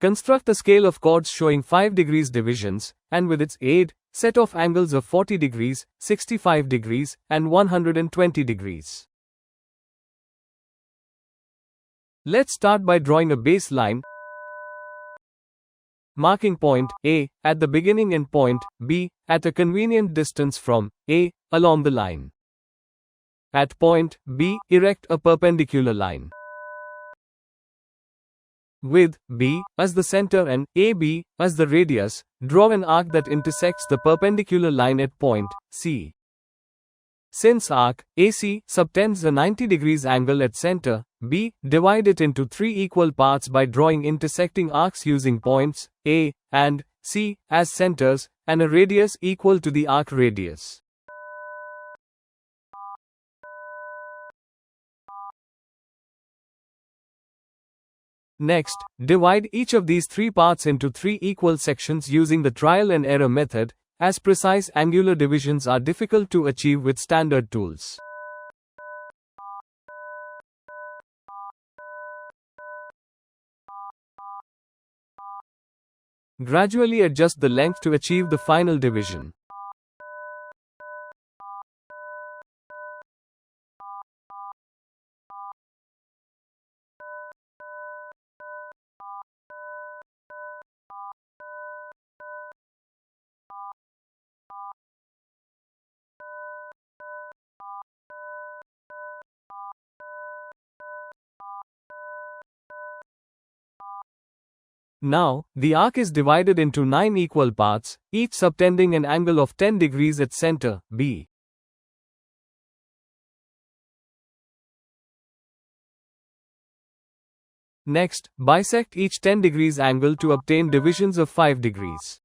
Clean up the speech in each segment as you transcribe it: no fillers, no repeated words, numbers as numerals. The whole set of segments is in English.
Construct a scale of chords showing 5 degrees divisions, and with its aid, set off angles of 40 degrees, 65 degrees, and 120 degrees. Let's start by drawing a baseline, marking point A at the beginning and point B at a convenient distance from A along the line. At point B, erect a perpendicular line. With B as the center and AB as the radius, draw an arc that intersects the perpendicular line at point C. Since arc AC subtends a 90 degrees angle at center B, divide it into 3 equal parts by drawing intersecting arcs using points A and C as centers and a radius equal to the arc radius. Next, divide each of these 3 parts into 3 equal sections using the trial and error method, as precise angular divisions are difficult to achieve with standard tools. Gradually adjust the length to achieve the final division. Now, the arc is divided into 9 equal parts, each subtending an angle of 10 degrees at center B. Next, bisect each 10 degrees angle to obtain divisions of 5 degrees.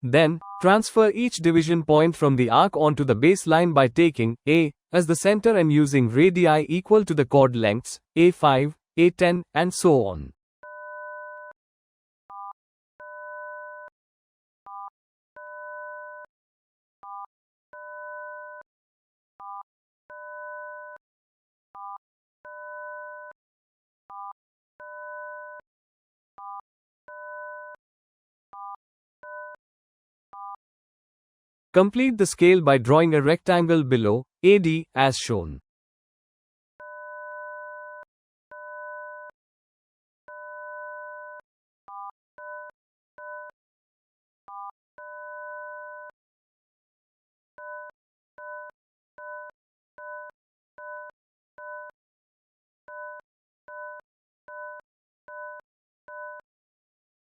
Then, transfer each division point from the arc onto the baseline by taking A as the center and using radii equal to the chord lengths A5, A10, and so on. Complete the scale by drawing a rectangle below AD as shown.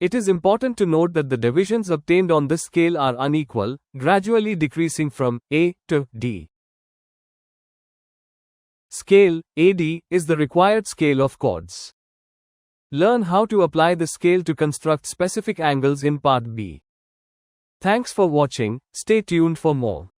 It is important to note that the divisions obtained on this scale are unequal, gradually decreasing from A to D. Scale AD is the required scale of chords. Learn how to apply the scale to construct specific angles in Part B. Thanks for watching, stay tuned for more.